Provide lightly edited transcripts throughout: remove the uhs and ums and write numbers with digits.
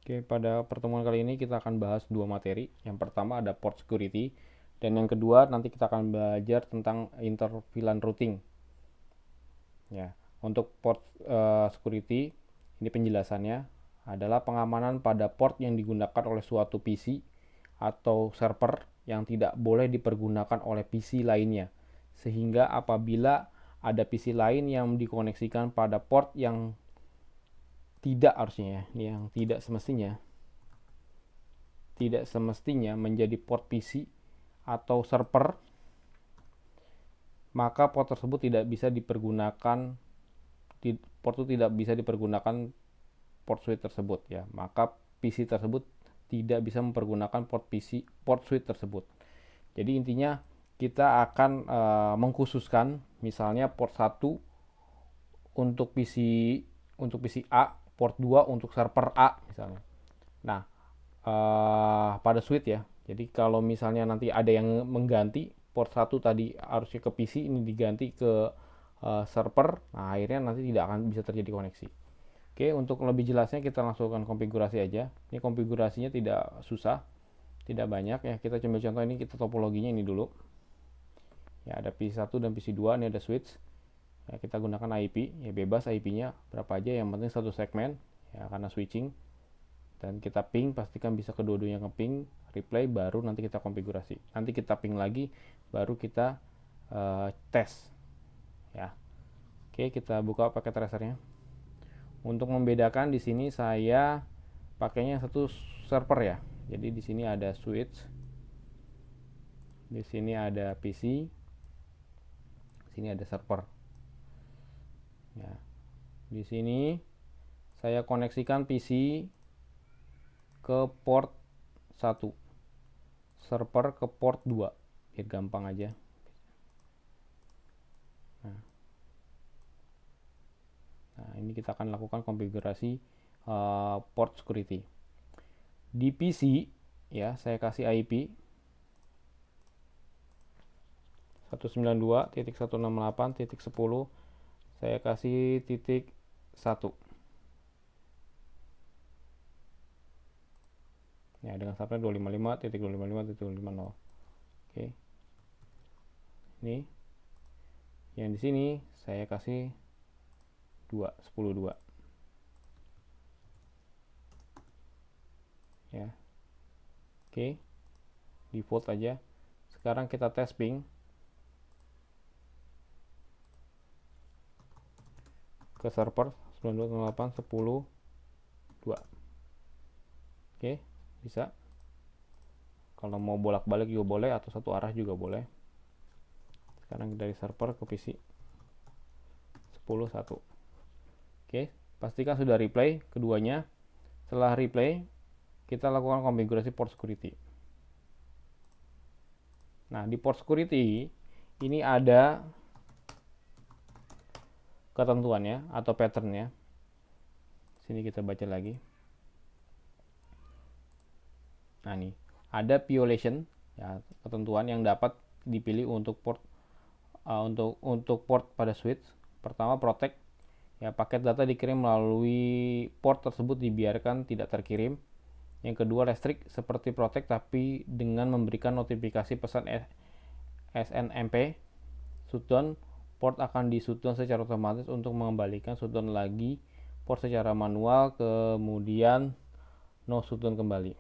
Oke, pada pertemuan kali ini kita akan bahas dua materi. Yang pertama ada port security, dan yang kedua nanti kita akan belajar tentang inter VLAN routing. Ya, untuk port security ini penjelasannya adalah pengamanan pada port yang digunakan oleh suatu PC atau server yang tidak boleh dipergunakan oleh PC lainnya. Sehingga apabila ada PC lain yang dikoneksikan pada port yang tidak harusnya ya, yang tidak semestinya menjadi port PC atau server, maka port tersebut tidak bisa dipergunakan, port itu tidak bisa dipergunakan port suite tersebut ya. Maka PC tersebut tidak bisa mempergunakan port suite tersebut. Jadi intinya kita akan mengkhususkan misalnya port 1 untuk PC A, port 2 untuk server A misalnya. Nah, pada suite ya. Jadi kalau misalnya nanti ada yang mengganti port 1 tadi harusnya ke PC, ini diganti ke server, nah akhirnya nanti tidak akan bisa terjadi koneksi. Oke, untuk lebih jelasnya kita langsungkan konfigurasi aja. Ini konfigurasinya tidak susah, tidak banyak ya. Kita coba contoh, ini kita topologinya ini dulu. Ya, ada PC 1 dan PC 2, ini ada switch. Ya, kita gunakan IP, ya bebas IP-nya berapa aja, yang penting satu segmen ya karena switching. Dan kita ping, pastikan bisa kedua-duanya nge-ping, replay, baru nanti kita konfigurasi. Nanti kita ping lagi, baru kita tes ya. Oke, kita buka paket tracernya. Untuk membedakan di sini saya pakainya satu server ya. Jadi di sini ada switch, di sini ada PC, di sini ada server. Ya. Di sini saya koneksikan PC ke port 1, server ke port 2, biar gampang aja. Nah, ini kita akan lakukan konfigurasi port security. Di PC ya, saya kasih IP 192.168.10, saya kasih titik 1. Ya, dengan subnet 255.255.250. Oke. Ini yang di sini saya kasih 10.2 ya. Oke, default aja. Sekarang kita tes ping ke server 92.168.10.2. Oke, bisa. Kalau mau bolak-balik juga boleh, atau satu arah juga boleh. Sekarang dari server ke PC 10.1. Oke, pastikan sudah replay keduanya. Setelah replay, kita lakukan konfigurasi port security. Nah, di port security ini ada ketentuannya atau patternnya. Sini kita baca lagi. Nah, ini ada violation ya, ketentuan yang dapat dipilih untuk port port pada switch. Pertama, protect ya, paket data dikirim melalui port tersebut dibiarkan tidak terkirim. Yang kedua, restrict seperti protect tapi dengan memberikan notifikasi pesan SNMP shutdown. Port akan di shutdown secara otomatis untuk mengembalikan shutdown lagi port secara manual, kemudian no shutdown kembali.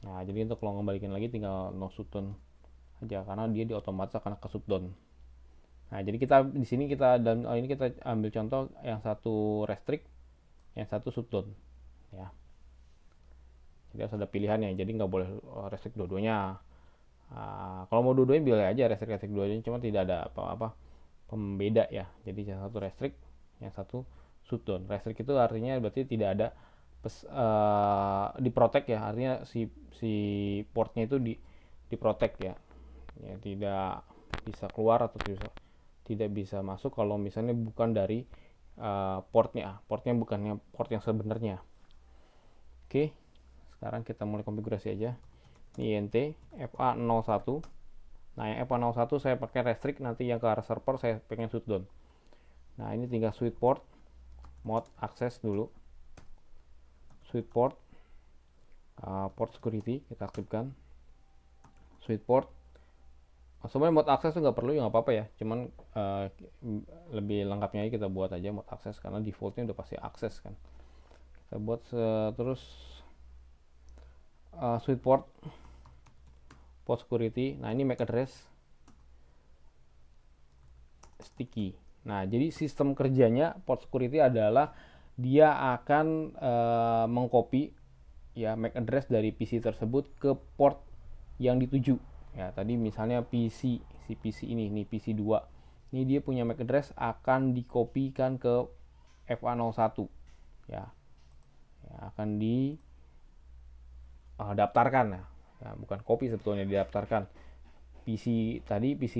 Nah, jadi untuk kalau ngembalikan lagi tinggal no shutdown aja karena dia di otomatis akan ke shutdown. Nah, jadi kita di sini dan ini kita ambil contoh yang satu restrict, yang satu shutdown ya. Jadi harus ada pilihannya, jadi nggak boleh restrict dua-duanya. Kalau mau dua-duanya boleh aja restrict dua-duanya, cuma tidak ada apa-apa pembeda ya. Jadi yang satu restrict, yang satu shutdown. Restrict itu artinya berarti tidak ada di protect ya, artinya si portnya itu di protect ya. Ya, tidak bisa keluar atau tidak bisa masuk kalau misalnya bukan dari portnya bukannya port yang sebenarnya. Oke, sekarang kita mulai konfigurasi aja. Ini INT FA01. Nah, yang FA01 saya pakai restrict, nanti yang ke arah server saya pengen shutdown. Nah, ini tinggal switch port mode akses dulu. switch port, port security kita aktifkan, switch port. Sebenarnya mode akses tuh nggak perlu ya, nggak apa-apa ya, cuman lebih lengkapnya kita buat aja mode akses karena defaultnya udah pasti akses kan. Kita buat terus switch port, port security. Nah ini MAC address sticky. Nah jadi sistem kerjanya port security adalah dia akan mengcopy ya MAC address dari PC tersebut ke port yang dituju. Ya tadi misalnya si PC ini PC 2 ini dia punya MAC address akan dikopikan ke FA01 ya, akan di daftarkan ya, bukan copy sebetulnya, didaftarkan. PC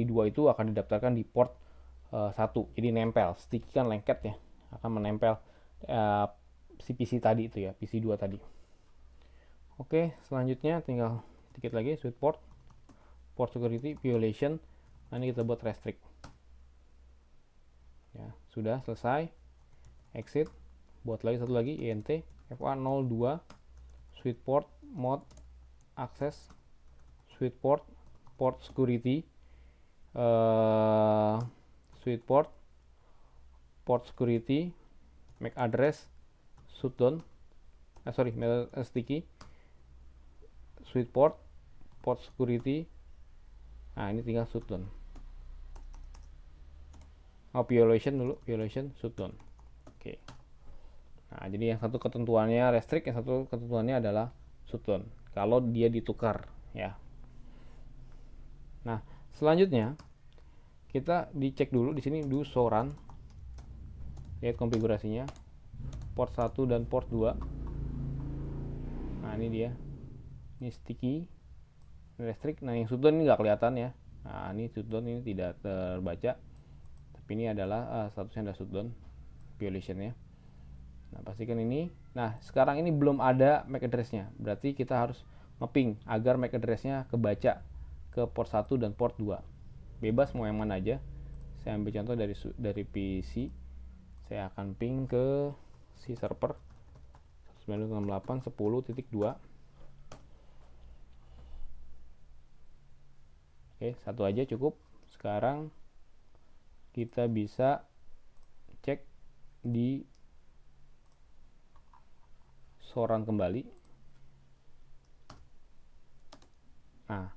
2 itu akan didaftarkan di port 1, jadi nempel, sticky kan lengket ya, akan menempel si PC tadi itu ya, PC 2 tadi. Oke, selanjutnya tinggal dikit lagi switch port security violation. Nah ini kita buat restrict ya, sudah selesai. Exit, buat lagi satu lagi int fa02 switch port mode access switch port security switch port security MAC address shutdown sticky switch port security. Nah ini tinggal shutdown. Violation dulu, violation shutdown. Oke. Nah jadi yang satu ketentuannya restrict, yang satu ketentuannya adalah shutdown kalau dia ditukar ya. Nah selanjutnya kita dicek dulu di sini do show run, lihat konfigurasinya port 1 dan port 2. Nah ini dia, ini sticky, restrict. Nah yang shutdown ini nggak kelihatan ya. Nah ini shutdown ini tidak terbaca, tapi ini adalah statusnya ada shutdown violationnya. Nah pastikan ini. Nah sekarang ini belum ada MAC addressnya, berarti kita harus ngeping agar MAC addressnya kebaca ke port 1 dan port 2. Bebas mau yang mana aja. Saya ambil contoh dari PC, saya akan ping ke si server 192.168.10.2. Oke, satu aja cukup. Sekarang kita bisa cek di soran kembali. Nah,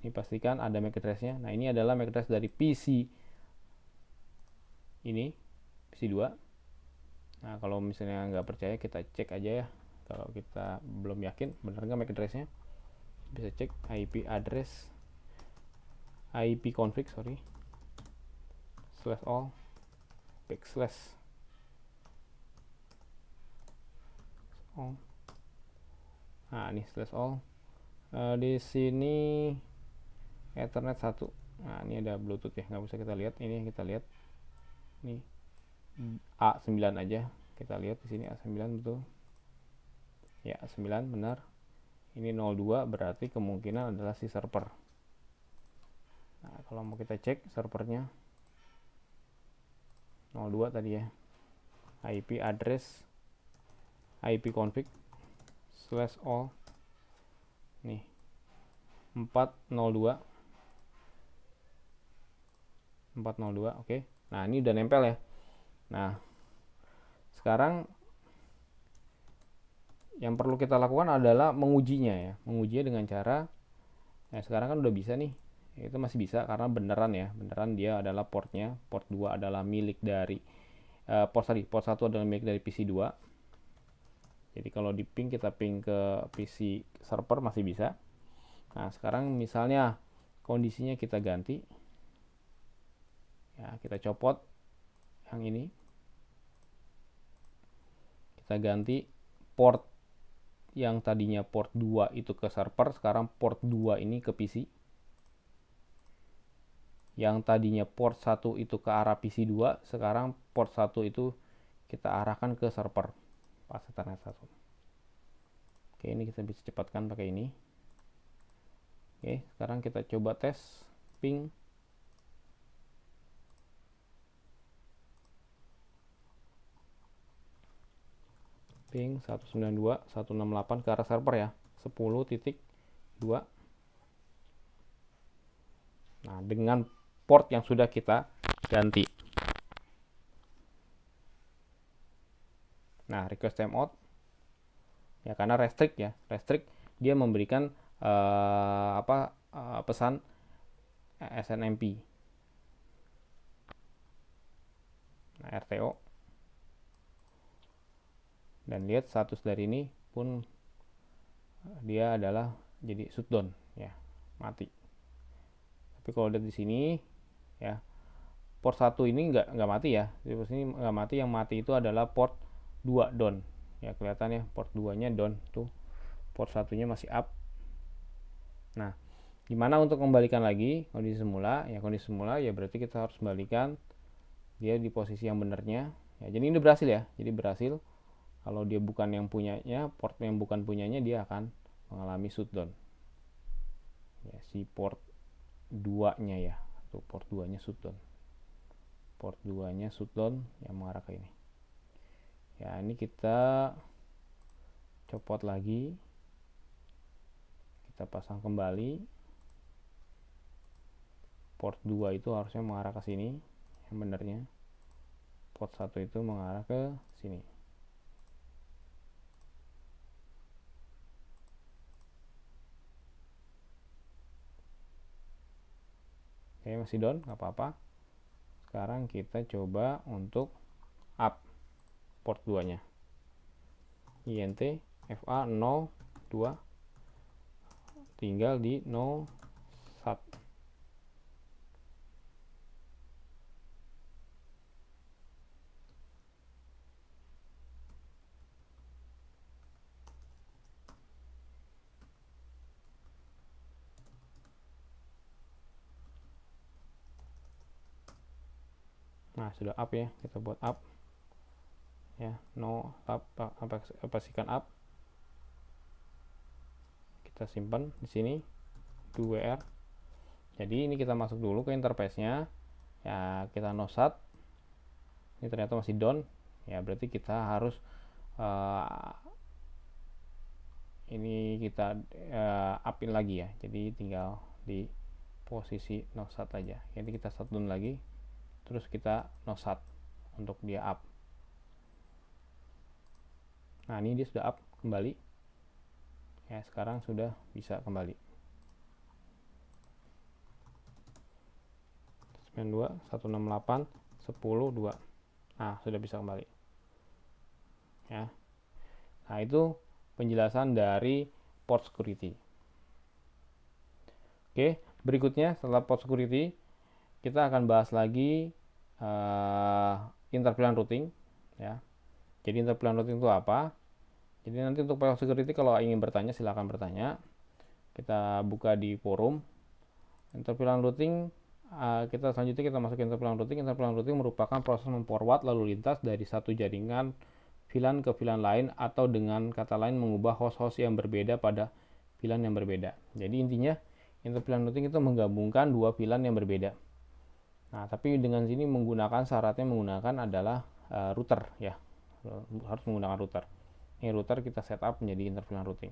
ini pastikan ada MAC address-nya. Nah, ini adalah MAC address dari PC ini, PC 2. Nah, kalau misalnya nggak percaya, kita cek aja ya. Kalau kita belum yakin benar nggak MAC address-nya, bisa cek IP address ipconfig /all /all. Nah ini /all. Di sini Ethernet 1. Nah ini ada Bluetooth ya, nggak bisa kita lihat. Ini yang kita lihat ini A9 aja, kita lihat di sini A9 betul ya, A9 benar. Ini 02 berarti kemungkinan adalah si server. Nah, kalau mau kita cek servernya 02 tadi ya, IP address ipconfig /all nih 402. Oke. Nah ini udah nempel ya. Nah sekarang yang perlu kita lakukan adalah mengujinya ya, mengujinya dengan cara sekarang kan udah bisa nih. Itu masih bisa karena beneran dia adalah portnya, port 2 adalah milik dari port 1 adalah milik dari PC 2. Jadi kalau di ping, kita ping ke PC server masih bisa. Nah sekarang misalnya kondisinya kita ganti ya, kita copot yang ini, kita ganti port yang tadinya port 2 itu ke server, sekarang port 2 ini ke PC. Yang tadinya port 1 itu ke arah PC 2, sekarang port 1 itu kita arahkan ke server pas Ethernet 1. Oke, ini kita bisa cepatkan pakai ini. Oke, sekarang kita coba tes ping. ping 192.168 ke arah server ya, 10.2. Nah, dengan port yang sudah kita ganti. Nah, request timeout ya, karena restrict ya, restrict dia memberikan pesan SNMP. Nah, RTO, dan lihat status dari ini pun dia adalah jadi shutdown ya, mati. Tapi kalau lihat di sini ya, port 1 ini nggak mati ya, di sini nggak mati, yang mati itu adalah port 2 down ya, kelihatan ya, port 2 nya down tuh, port 1 nya masih up. Nah, gimana untuk kembalikan lagi kondisi semula ya? Kondisi semula ya berarti kita harus kembalikan dia di posisi yang benernya ya. Jadi ini berhasil ya, jadi berhasil. Kalau dia bukan yang punyanya, port yang bukan punyanya, dia akan mengalami shutdown ya, si port 2 nya ya, tuh port 2 nya shutdown, port 2 nya shutdown yang mengarah ke ini ya. Ini kita copot lagi, kita pasang kembali, port 2 itu harusnya mengarah ke sini yang benernya, port 1 itu mengarah ke sini. Oke, masih down, nggak apa-apa. Sekarang kita coba untuk up port 2 nya, INT FA 02, tinggal di 01. Nah, sudah up ya, kita buat up ya, no up, pastikan up. Kita simpan di sini 2WR. Jadi ini kita masuk dulu ke interface-nya ya, kita nosat. Ini ternyata masih down ya, berarti kita harus ini kita upin lagi ya. Jadi tinggal di posisi nosat aja. Jadi kita shutdown lagi, terus kita nosat untuk dia up. Nah, ini dia sudah up kembali ya, sekarang sudah bisa kembali 92.168.10.2. Nah, sudah bisa kembali ya. Nah, itu penjelasan dari port security. Oke, berikutnya setelah port security kita akan bahas lagi interplan routing ya. Jadi interplan routing itu apa? Jadi nanti untuk port security kalau ingin bertanya silahkan bertanya. Kita buka di forum. Interplan routing, kita selanjutnya kita masuk ke interplan routing. Interplan routing merupakan proses memforward lalu lintas dari satu jaringan VLAN ke VLAN lain, atau dengan kata lain mengubah host-host yang berbeda pada VLAN yang berbeda. Jadi intinya interplan routing itu menggabungkan dua VLAN yang berbeda. Nah, tapi dengan sini menggunakan syaratnya menggunakan adalah router ya, harus menggunakan router. Ini router kita setup menjadi interVLAN routing.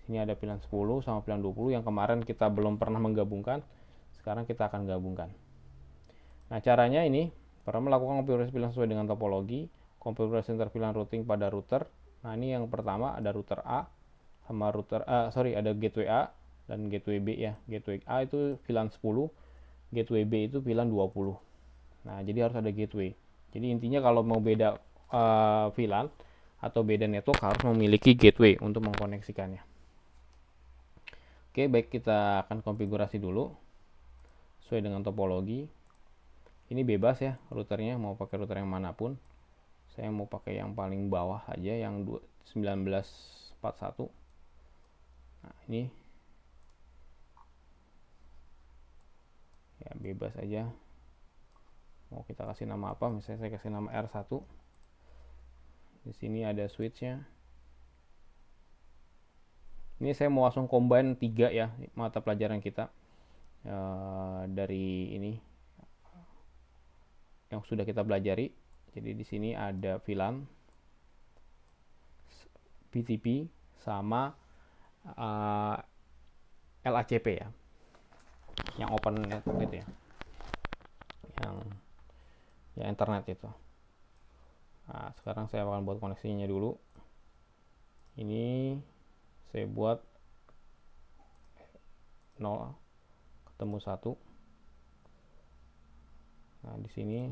Sini ada VLAN 10 sama VLAN 20 yang kemarin kita belum pernah menggabungkan, sekarang kita akan gabungkan. Nah, caranya ini pertama melakukan konfigurasi VLAN sesuai dengan topologi, konfigurasi interVLAN routing pada router. Nah, ini yang pertama ada router A sama router ada gateway A dan gateway B ya. Gateway A itu VLAN 10, gateway B itu VLAN 20. Nah, jadi harus ada gateway. Jadi intinya kalau mau beda VLAN atau beda network harus memiliki gateway untuk mengkoneksikannya. Oke, baik, kita akan konfigurasi dulu sesuai dengan topologi. Ini bebas ya routernya, mau pakai router yang manapun. Saya mau pakai yang paling bawah aja, yang 1941. Nah, ini ya bebas aja. Mau kita kasih nama apa? Misalnya saya kasih nama R1. Di sini ada switchnya. Ini saya mau langsung combine 3 ya mata pelajaran kita dari ini yang sudah kita pelajari. Jadi di sini ada VLAN PTP sama LACP ya, yang open network itu ya, yang internet itu. Nah, sekarang saya akan buat koneksinya dulu. Ini saya buat 0 ketemu 1. Nah, di sini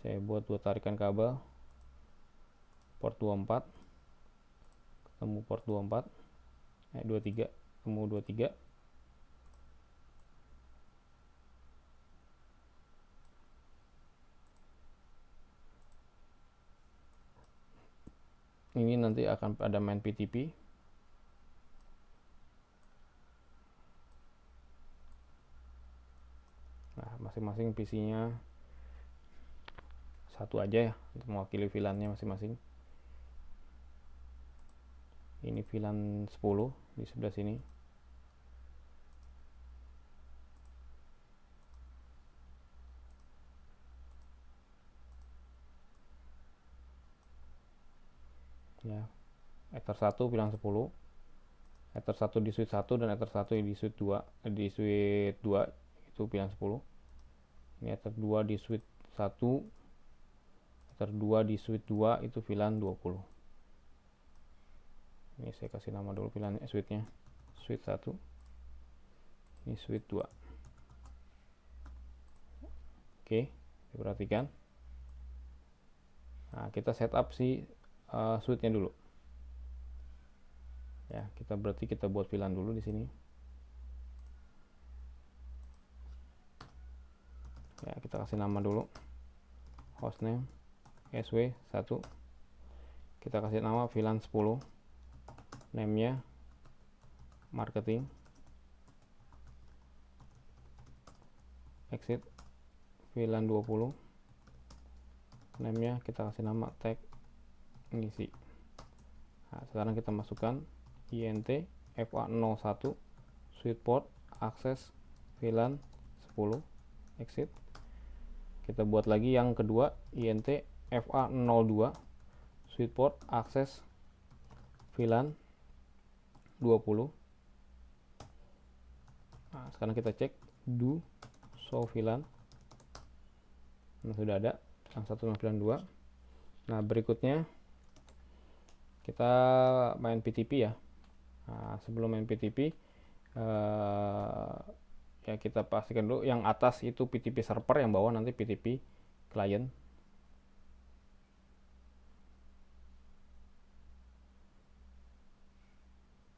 saya buat 2 tarikan kabel port 24 ketemu port 23 ketemu 23. Ini nanti akan ada main PTP. Nah, masing-masing PC-nya satu aja ya untuk mewakili VLAN-nya masing-masing. Ini VLAN 10 di sebelah sini. Ya, Ether 1 VLAN 10. Ether 1 di switch 1 dan Ether 1 di switch 2 itu VLAN 10. Ini Ether 2 di switch 1, Ether 2 di switch 2 itu VLAN 20. Ini saya kasih nama dulu VLAN switch-nya. Switch 1. Ini switch 2. Oke, diperhatikan. Nah, kita setup si switch-nya dulu. Ya, kita buat VLAN dulu di sini. Ya, kita kasih nama dulu. Hostname SW1. Kita kasih nama VLAN 10. Name-nya marketing. Exit VLAN 20. Name-nya kita kasih nama tag ngisi. Nah, sekarang kita masukkan INT FA01 switch port akses VLAN 10 exit. Kita buat lagi yang kedua INT FA02 switch port akses VLAN 20. Nah, sekarang kita cek do show VLAN. Nah, sudah ada yang 192. Nah, berikutnya kita main PTP ya. Nah, sebelum main PTP ya kita pastikan dulu yang atas itu PTP server, yang bawah nanti PTP client.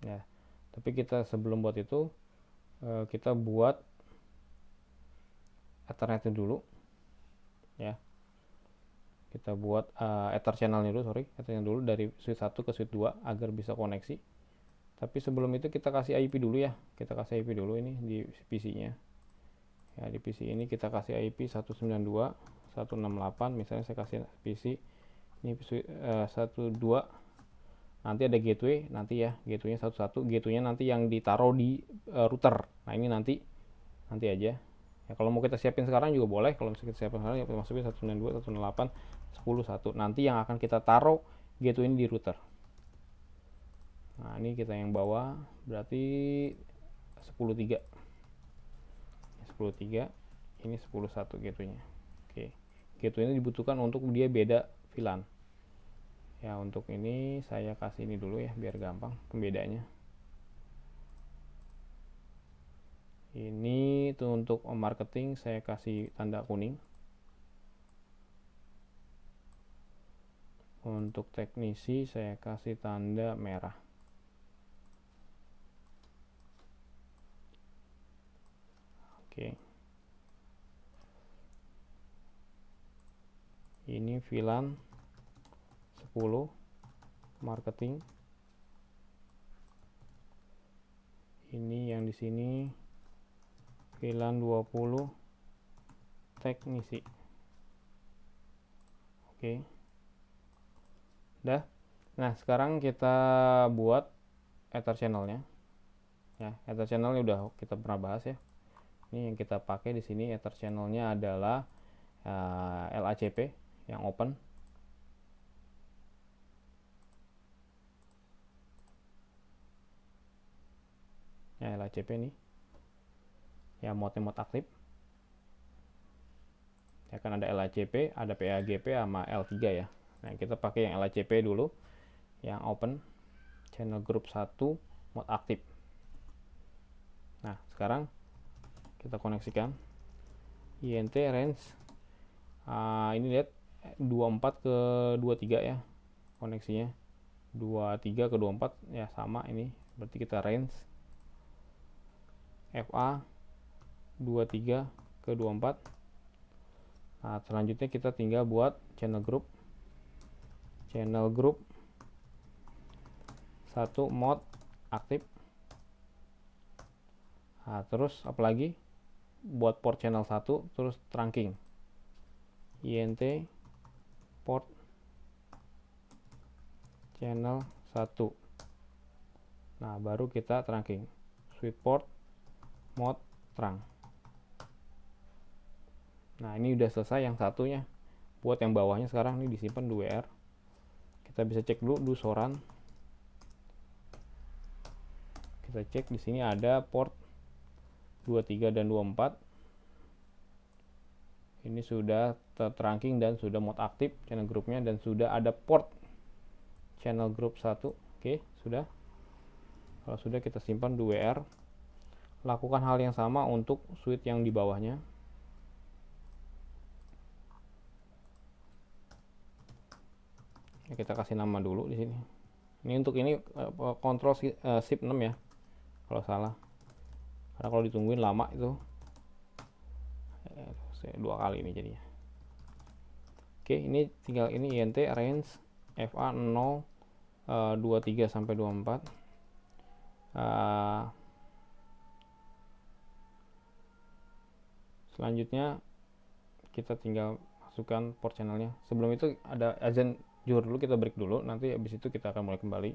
Ya, tapi kita sebelum buat itu kita buat Ethernet dulu ya. Kita buat Ether channelnya dulu, Ethernya dulu dari switch 1 ke switch 2 agar bisa koneksi. Tapi sebelum itu kita kasih IP dulu ya. Kita kasih IP dulu ini di PC-nya. Ya, di PC ini kita kasih IP 192.168. Misalnya saya kasih PC ini 12. Nanti ada gateway nanti ya. Gateway-nya 11. Gateway-nya nanti yang ditaruh di router. Nah, ini nanti aja. Ya, kalau mau kita siapin sekarang juga boleh. Kalau misalnya kita siapin sekarang ya kita masukin 192.168.10.1. Nanti yang akan kita taruh gateway ini di router. Nah, ini kita yang bawah berarti 10.3. 10.3 ini 10.1 gateway-nya. Oke. Gateway ini dibutuhkan untuk dia beda VLAN. Ya, untuk ini saya kasih ini dulu ya biar gampang pembedanya. Ini tuh untuk marketing saya kasih tanda kuning. Untuk teknisi saya kasih tanda merah. Oke. Ini VLAN 10 marketing. Ini yang di sini VLAN 20 teknisi. Oke. Udah. Nah, sekarang kita buat Ether channelnya. Ya, Ether channelnya udah kita pernah bahas ya. Ini yang kita pakai di sini Ether channelnya adalah LACP yang open. ya, LACP nih ya, mode aktif ya kan, ada LACP, ada PAGP sama L3 ya. Nah, kita pakai yang LACP dulu, yang open channel group 1 mode aktif. Nah, sekarang kita koneksikan INT range, ini lihat 24 ke 23 ya koneksinya, 23 ke 24 ya, sama ini, berarti kita range FA 23 ke 24. Nah, selanjutnya kita tinggal buat channel group 1 mode aktif. Nah, terus apalagi buat port channel 1, terus trunking INT port channel 1. Nah, baru kita trunking switch port mode trunk. Nah, ini udah selesai yang satunya. Buat yang bawahnya sekarang ini disimpan di WR. Kita bisa cek dulu dusoran. Kita cek di sini ada port 23 dan 24. Ini sudah tertrunking dan sudah mode aktif channel groupnya, dan sudah ada port channel group 1. Oke, sudah. Kalau sudah, kita simpan di WR. Lakukan hal yang sama untuk switch yang di bawahnya. Ya, kita kasih nama dulu di sini. Ini untuk ini kontrol shift 6 ya, kalau salah. Karena kalau ditungguin lama itu. Dua kali ini jadinya. Oke, ini tinggal ini INT range FA 0 23 sampai 24. Selanjutnya kita tinggal masukkan port channelnya. Sebelum itu ada azan zuhur dulu, kita break dulu, nanti habis itu kita akan mulai kembali.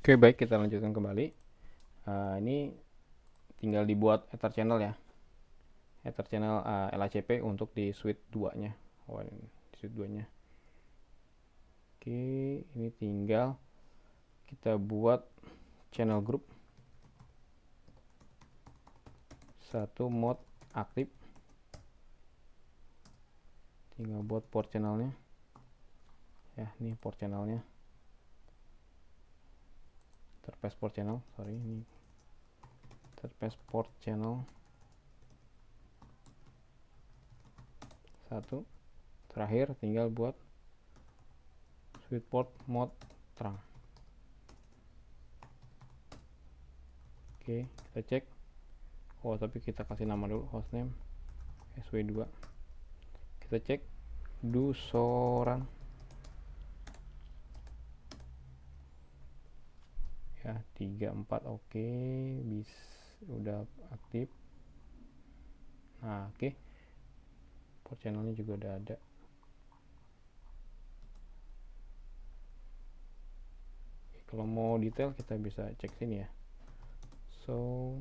Oke, baik, kita lanjutkan kembali. Ini tinggal dibuat ether channel ya, ether channel LACP untuk di switch 2 nya. Di switch 2 nya. Oke, ini tinggal kita buat channel group 1 mode aktif. Tinggal buat port channelnya ya, ini port channelnya, interface port channel, sorry, ini interface port channel 1. Terakhir tinggal buat switch port mode trunk. Oke, kita cek. Oh, tapi kita kasih nama dulu, hostname SW2. Kita cek dusoran ya, 34. Oke, udah aktif. Nah, oke, port channelnya juga udah ada. Kalau mau detail kita bisa cek sini ya, so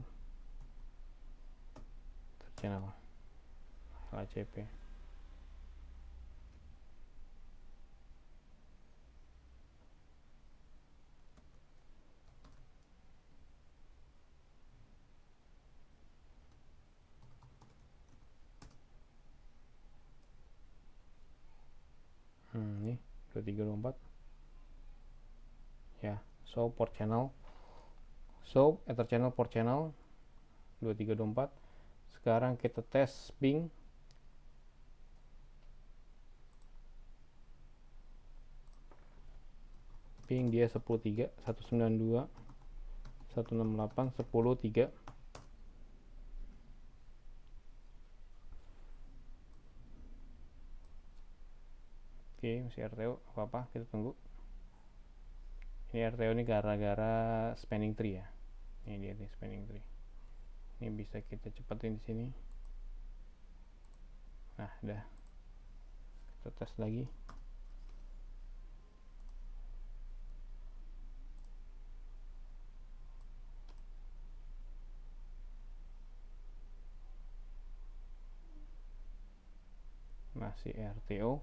channel LACP. Ini 2324 ya, so port channel, so ether channel port channel 2324. Sekarang kita tes ping. Ping dia 10.3, 192 168 10.3. Oke, masih RTO, apa-apa, kita tunggu. Ini RTO ini gara-gara spanning tree ya. Ini dia nih, spanning tree. Ini bisa kita cepetin di sini. Nah, udah. Kita tes lagi. Masih RTO.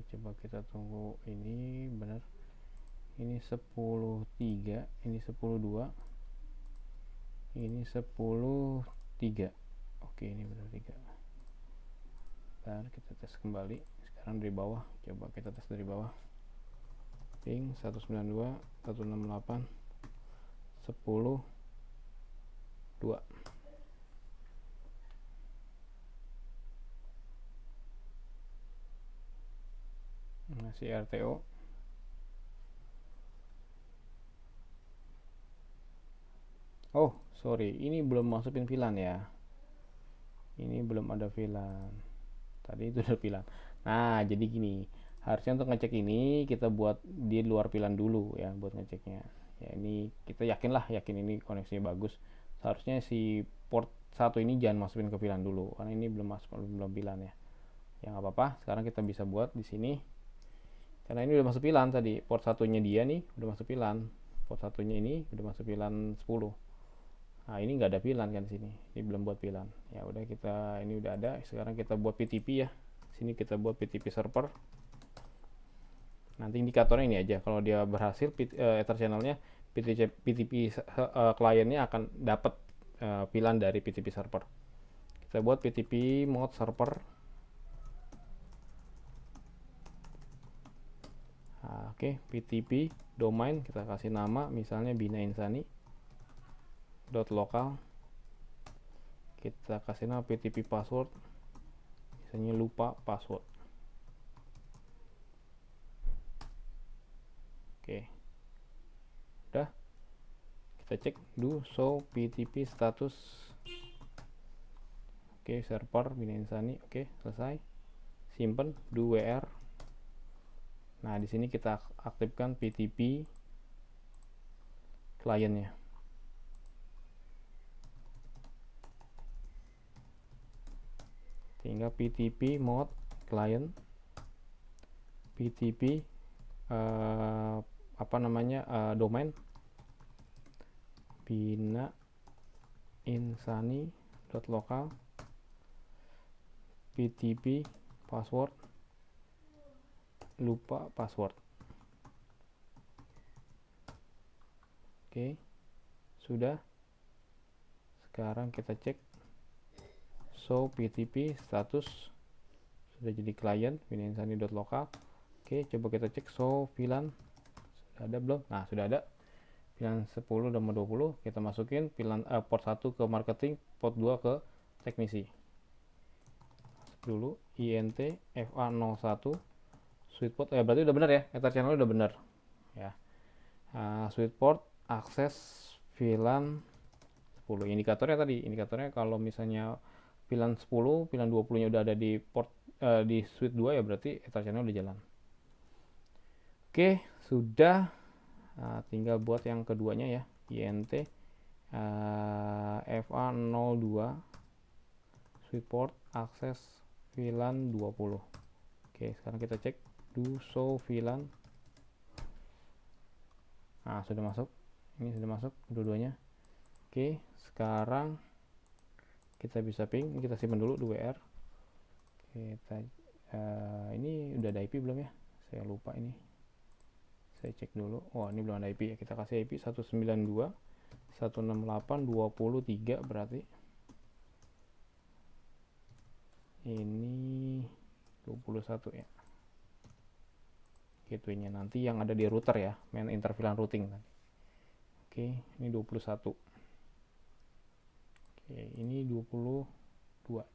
coba kita tunggu ini benar. Ini 10.3, ini 10.2, ini 10.3. Oke, ini benar 3. Bentar, kita tes kembali. Sekarang dari bawah, coba kita tes dari bawah. Ping 192, 168, 10, 2. Masih RTO. Oh, sorry, ini belum masukin VLAN ya. Ini belum ada VLAN. Tadi itu udah VLAN. Nah, jadi gini, harusnya untuk ngecek ini kita buat di luar VLAN dulu ya buat ngeceknya. Ya ini kita yakin ini koneksinya bagus. Seharusnya si port 1 ini jangan masukin ke VLAN dulu karena ini belum VLAN ya. Ya nggak apa-apa, sekarang kita bisa buat di sini. Karena ini udah masuk VLAN tadi, port satunya dia nih udah masuk VLAN. Port satunya ini udah masuk VLAN 10. Nah ini nggak ada VLAN kan sini, ini belum buat VLAN. Ya udah kita ini udah ada. Sekarang kita buat PTP ya. Sini kita buat PTP server. Nanti indikatornya ini aja. Kalau dia berhasil Ether channelnya PTP kliennya akan dapat VLAN dari PTP server. Kita buat PTP mode server. Nah, oke, PTP domain kita kasih nama misalnya binainsani.local. Kita kasih nama PTP password. Misalnya lupa password. Oke. Udah. Kita cek do show PTP status. Oke, server binainsani. Oke, selesai. Simpen do WR. Nah, di sini kita aktifkan PTP kliennya. Tinggal PTP mode client, PTP domain binainsani.local, PTP password, lupa password. Oke, sudah. Sekarang kita cek show PTP status sudah jadi client binainsani.local. Oke, coba kita cek show VLAN sudah ada belum? Nah, sudah ada. VLAN 10 dan 20 kita masukin VLAN port 1 ke marketing, port 2 ke teknisi. Masuk dulu INT FA01 sweet port berarti udah benar ya, Ether channel udah benar ya. Sweet port akses VLAN 10. Indikatornya kalau misalnya VLAN 10, VLAN 20 nya udah ada di port di switch 2 ya berarti Ether channel udah jalan. Oke, sudah. Tinggal buat yang keduanya ya, INT FA02 switch port akses VLAN 20. Oke, sekarang kita cek do show VLAN. Nah, sudah masuk. Ini sudah masuk dua-duanya. Oke, sekarang kita bisa ping. Kita simpan dulu 2R. Kita ini udah ada IP belum ya? Saya lupa ini. Saya cek dulu. Oh, ini belum ada IP ya. Kita kasih IP 192.168.23 berarti. Ini 21 ya. Gateway-nya nanti yang ada di router ya, main inter VLAN routing tadi. Oke, ini 21. Oke, ini 22.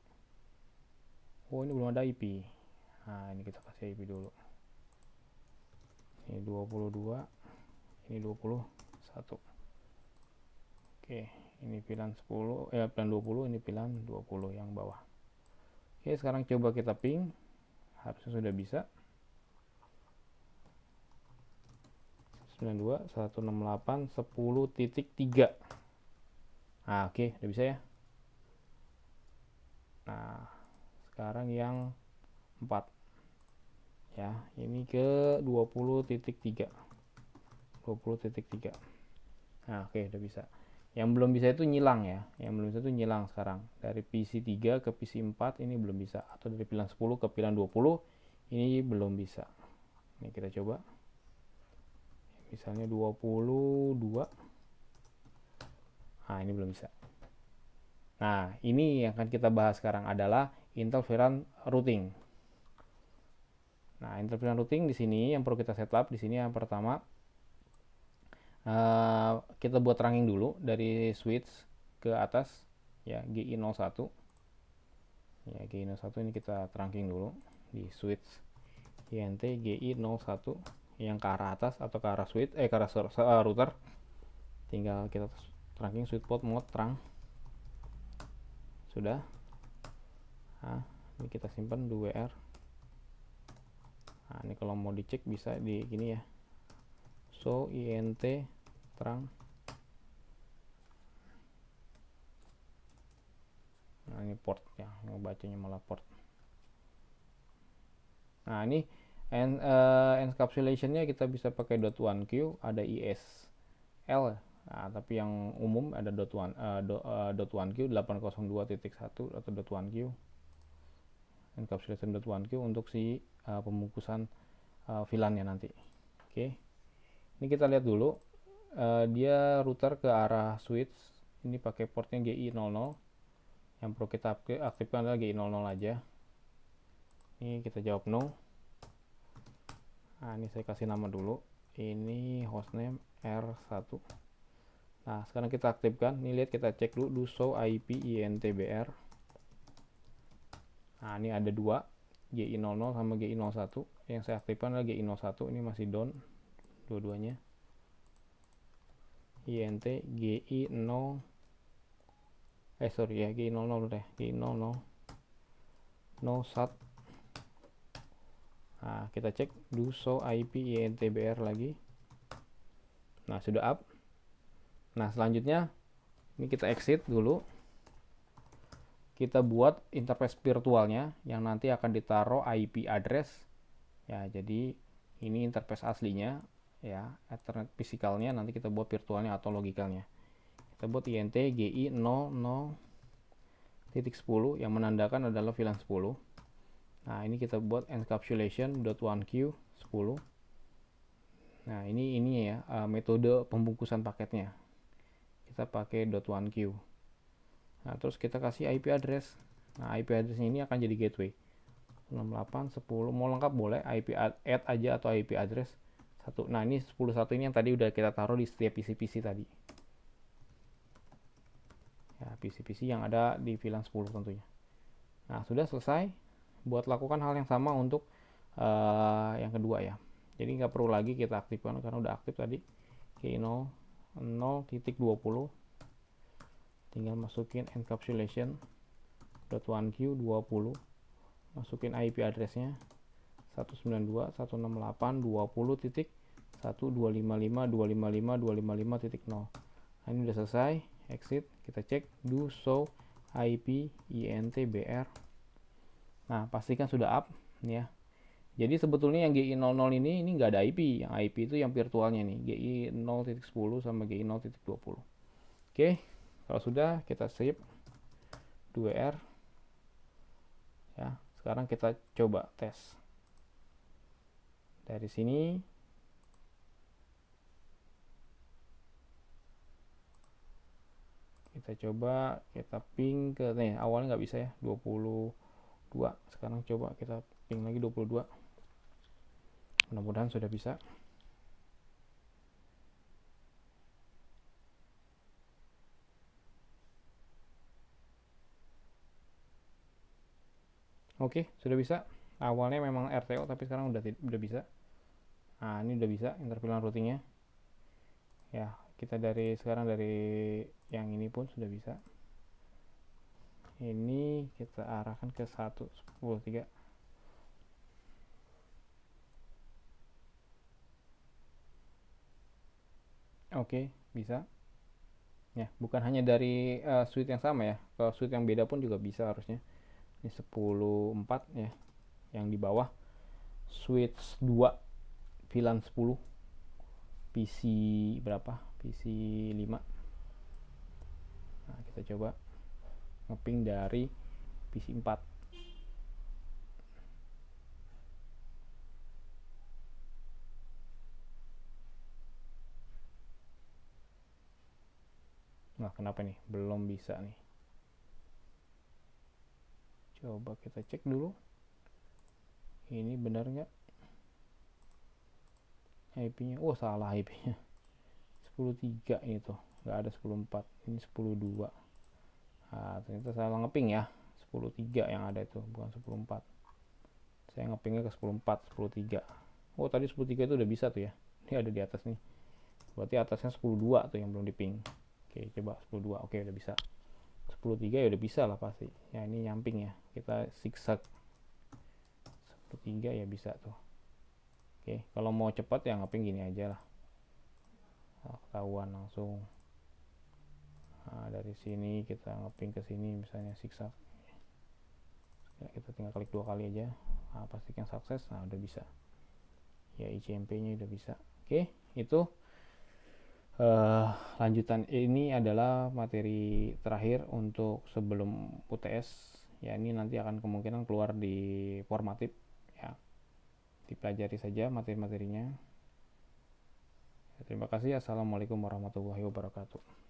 Oh, ini belum ada IP. Nah, ini kita kasih IP dulu. Ini 22, ini 21. Oke, ini VLAN 10, VLAN 20, ini VLAN 20 yang bawah. Oke, sekarang coba kita ping. Harusnya sudah bisa. 92.168.10.3. Nah, oke, udah bisa ya. Nah, sekarang yang 4. Ya, ini ke 20.3. 20.3. Nah, oke, udah bisa. Yang belum bisa itu nyilang ya. Yang belum bisa itu nyilang sekarang. Dari PC 3 ke PC 4 ini belum bisa. Atau dari VLAN 10 ke VLAN 20 Ini belum bisa. Ini kita coba. Misalnya 22. Nah, ini belum bisa. Nah, ini yang akan kita bahas sekarang adalah interference routing. Nah, interference routing di sini yang perlu kita setup di sini yang pertama kita buat ranging dulu dari switch ke atas ya, GI01. Ya, GI01 ini kita trunking dulu di switch INT GI01 yang ke arah atas atau ke arah switch ke arah router. Tinggal kita trunking switch port mode terang. Sudah. Nah, ini kita simpan 2R. Nah, ini kalau mau dicek bisa di gini ya. So INT terang. Nah, ini port ya, ngebacanya malah port. Nah, ini encapsulationnya kita bisa pakai .1Q, ada ISL. Nah, tapi yang umum ada .1Q 802.1 atau .1Q. Encapsulation .1Q untuk si pembungkusan VLAN-nya nanti. Oke. Ini kita lihat dulu. Dia router ke arah switch. Ini pakai portnya GI00. Yang perlu kita aktifkan adalah GI00 aja. Ini kita jawab no. Nah, ini saya kasih nama dulu. Ini hostname R1. Nah, sekarang kita aktifkan. Ini lihat, kita cek dulu do show IP INTBR. Nah, ini ada dua, GI00 sama GI01. Yang saya aktifkan adalah GI01. Ini masih down dua-duanya. INT GI0 GI00 deh, GI00 no sat. Nah, kita cek do show IP INTBR lagi. Nah, sudah up. Nah, selanjutnya ini kita exit dulu. Kita buat interface virtualnya yang nanti akan ditaruh IP address. Ya, jadi ini interface aslinya ya, Ethernet fisikalnya, nanti kita buat virtualnya atau logikalnya. Kita buat INT GI00.10 yang menandakan adalah VLAN 10. Nah, ini kita buat encapsulation .1Q 10. Nah, ini ya metode pembungkusan paketnya. Kita pakai .1Q. Nah, terus kita kasih IP address. Nah, IP address ini akan jadi gateway. 6810 mau lengkap boleh IP add aja atau IP address 1. Nah, ini 101 ini yang tadi udah kita taruh di setiap PC-PC tadi. Ya, PC-PC yang ada di VLAN 10 tentunya. Nah, sudah selesai. Buat lakukan hal yang sama untuk yang kedua ya. Jadi nggak perlu lagi kita aktifkan karena udah aktif tadi. GI0 0.20. Tinggal masukin encapsulation .1Q 20. Masukin IP addressnya 192.168.20.1.255.255.255.0. Nah, ini udah selesai. Exit, kita cek do show IP INTBR. Nah, pastikan sudah up ya. Jadi sebetulnya yang GI00 ini nggak ada IP. Yang IP itu yang virtualnya nih, GI0.10 sama GI0.20. Oke, kalau sudah kita save 2R ya. Sekarang kita coba tes dari sini. Kita coba, kita ping ke nih, awalnya nggak bisa ya 22. Sekarang coba kita ping lagi 22. Mudah-mudahan sudah bisa. Oke, sudah bisa. Awalnya memang RTO tapi sekarang udah bisa. Nah, ini udah bisa interference routingnya. Ya, kita sekarang dari yang ini pun sudah bisa. Ini kita arahkan ke 1.10.3. Oke, bisa. Ya, bukan hanya dari switch yang sama ya. Kalau switch yang beda pun juga bisa harusnya. Ini 10.4 ya. Yang di bawah switch 2 VLAN 10. PC berapa? PC 5. Nah, kita coba ngeping dari PC 4. Nah, kenapa nih belum bisa nih? Coba kita cek dulu, ini benar nggak IP-nya? Oh, salah IP-nya. 10.3 itu, nggak ada 10.4, ini 10.2. Nah, ternyata salah ngeping ya. 10.3 yang ada itu, bukan 10.4. Saya ngepingnya ke 10.4, 10.3. Oh, tadi 10.3 itu udah bisa tuh ya. Ini ada di atas nih. Berarti atasnya 10.2 tuh yang belum diping. Oke, coba 10.2. Oke, udah bisa. 10.3 ya udah bisa lah pasti. Ya, ini nyamping ya. Kita zigzag. 10.3 ya bisa tuh. Oke, kalau mau cepat ya ngeping gini aja lah. Nah, ketahuan langsung. Nah, dari sini kita ngeping ke sini misalnya zigzag. Ya, kita tinggal klik 2 kali aja. Nah, pastikan sukses. Nah, udah bisa. Ya, ICMP-nya udah bisa. Oke, itu lanjutan. Ini adalah materi terakhir untuk sebelum UTS. Ya, ini nanti akan kemungkinan keluar di formatif. Ya, dipelajari saja materi-materinya. Terima kasih. Assalamualaikum warahmatullahi wabarakatuh.